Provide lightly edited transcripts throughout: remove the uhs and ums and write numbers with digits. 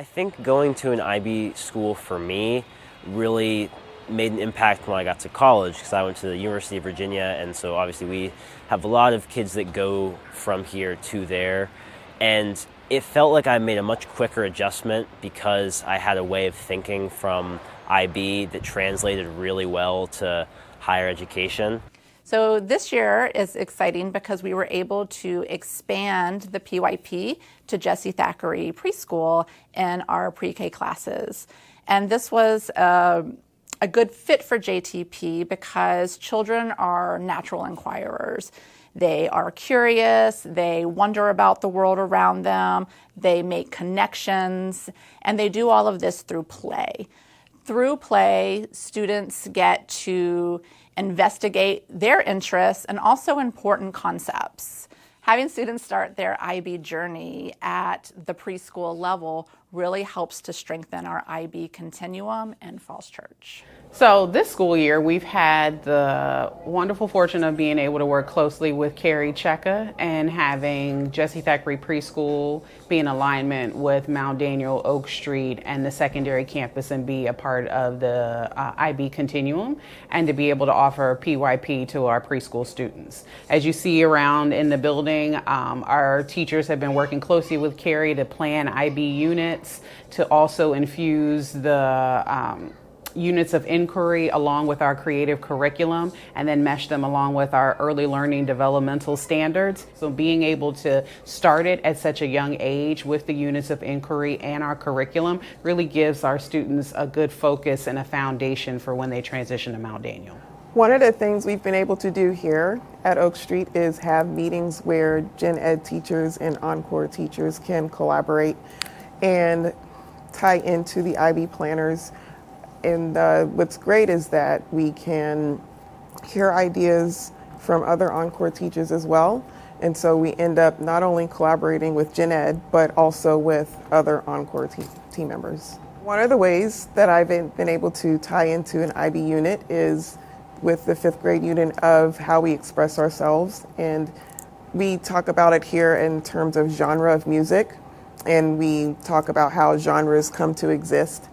I think going to an IB school for me really made an impact when I got to college, because I went to the University of Virginia, and so obviously we have a lot of kids that go from here to there, and it felt like I made a much quicker adjustment because I had a way of thinking from IB that translated really well to higher education. So this year is exciting because we were able to expand the PYP to Jesse Thackeray Preschool in our pre-K classes. And this was a good fit for JTP because children are natural inquirers. They are curious, they wonder about the world around them, they make connections, and they do all of this through play. Through play, students get to investigate their interests and also important concepts. Having students start their IB journey at the preschool level really helps to strengthen our IB continuum in Falls Church. So this school year, we've had the wonderful fortune of being able to work closely with Carrie Checka and having Jesse Thackeray Preschool be in alignment with Mount Daniel, Oak Street, and the secondary campus and be a part of the IB continuum and to be able to offer PYP to our preschool students. As you see around in the building, our teachers have been working closely with Carrie to plan IB units, to also infuse the units of inquiry along with our creative curriculum and then mesh them along with our early learning developmental standards. So being able to start it at such a young age with the units of inquiry and our curriculum really gives our students a good focus and a foundation for when they transition to Mount Daniel. One of the things we've been able to do here at Oak Street is have meetings where gen ed teachers and encore teachers can collaborate and tie into the IB planners. And what's great is that we can hear ideas from other encore teachers as well. And so we end up not only collaborating with gen ed, but also with other encore team members. One of the ways that I've been able to tie into an IB unit is with the 5th grade unit of how we express ourselves. And we talk about it here in terms of genre of music. And we talk about how genres come to exist.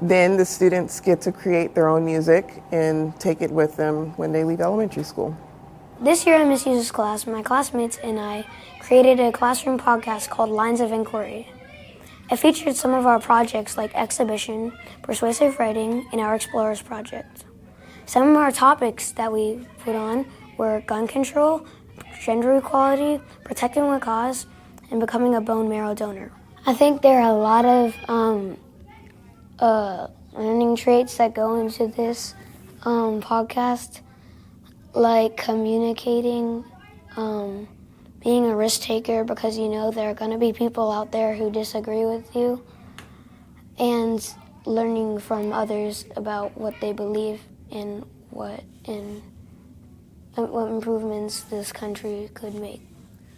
Then the students get to create their own music and take it with them when they leave elementary school. This year in Miss Hughes' class, my classmates and I created a classroom podcast called Lines of Inquiry. It featured some of our projects like exhibition, persuasive writing, and our Explorers project. Some of our topics that we put on were gun control, gender equality, protecting a cause, and becoming a bone marrow donor. I think there are a lot of learning traits that go into this podcast, like communicating, being a risk taker because you know there are going to be people out there who disagree with you, and learning from others about what they believe and what improvements this country could make.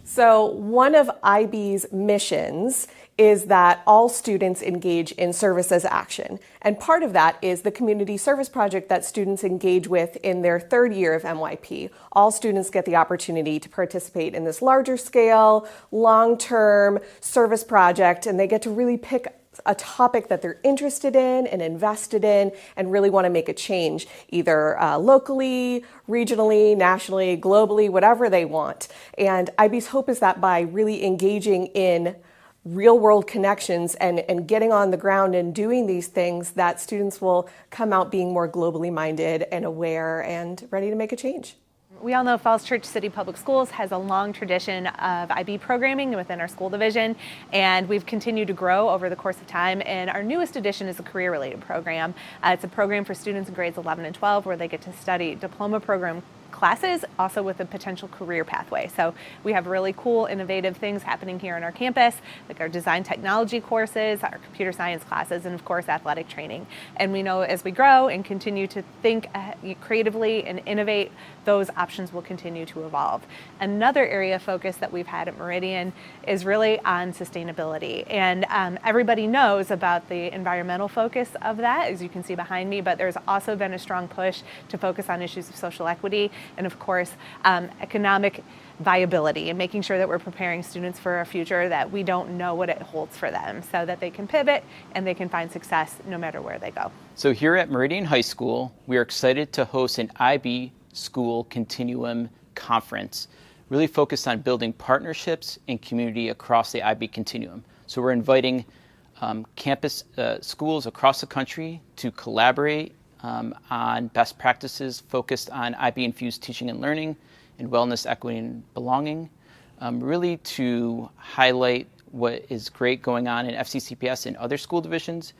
So one of IB's missions is that all students engage in service as action. And part of that is the community service project that students engage with in their 3rd year of MYP. All students get the opportunity to participate in this larger scale, long-term service project, and they get to really pick a topic that they're interested in and invested in and really want to make a change, either locally, regionally, nationally, globally, whatever they want. And IB's hope is that by really engaging in real-world connections and getting on the ground and doing these things, that students will come out being more globally minded and aware and ready to make a change. We all know Falls Church City Public Schools has a long tradition of IB programming within our school division, and we've continued to grow over the course of time. And our newest addition is a career-related program. It's a program for students in grades 11 and 12 where they get to study diploma program classes, also with a potential career pathway. So we have really cool, innovative things happening here on our campus, like our design technology courses, our computer science classes, and of course athletic training. And we know as we grow and continue to think creatively and innovate, those options will continue to evolve. Another area of focus that we've had at Meridian is really on sustainability. And everybody knows about the environmental focus of that, as you can see behind me, but there's also been a strong push to focus on issues of social equity. and of course, economic viability and making sure that we're preparing students for a future that we don't know what it holds for them, so that they can pivot and they can find success no matter where they go. So here at Meridian High School, we are excited to host an IB School Continuum Conference, really focused on building partnerships and community across the IB continuum. So we're inviting campus schools across the country to collaborate on best practices focused on IB infused teaching and learning and wellness, equity, and belonging, really to highlight what is great going on in FCCPS and other school divisions,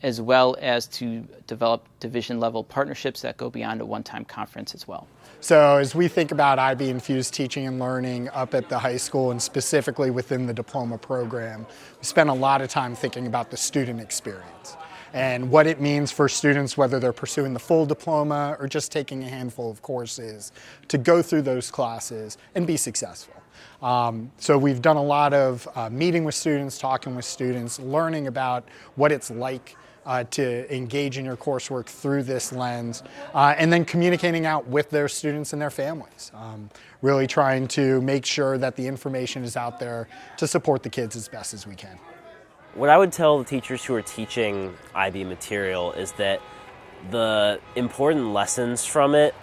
as well as to develop division-level partnerships that go beyond a one-time conference as well. So as we think about IB infused teaching and learning up at the high school and specifically within the diploma program, we spend a lot of time thinking about the student experience and what it means for students, whether they're pursuing the full diploma or just taking a handful of courses, to go through those classes and be successful. So we've done a lot of meeting with students, talking with students, learning about what it's like to engage in your coursework through this lens, and then communicating out with their students and their families. Really trying to make sure that the information is out there to support the kids as best as we can. What I would tell the teachers who are teaching IB material is that the important lessons from it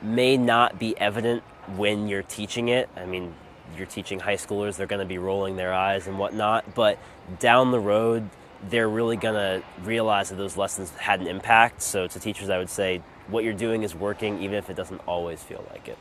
may not be evident when you're teaching it. I mean, you're teaching high schoolers, they're going to be rolling their eyes and whatnot, but down the road, they're really going to realize that those lessons had an impact. So to teachers, I would say what you're doing is working, even if it doesn't always feel like it.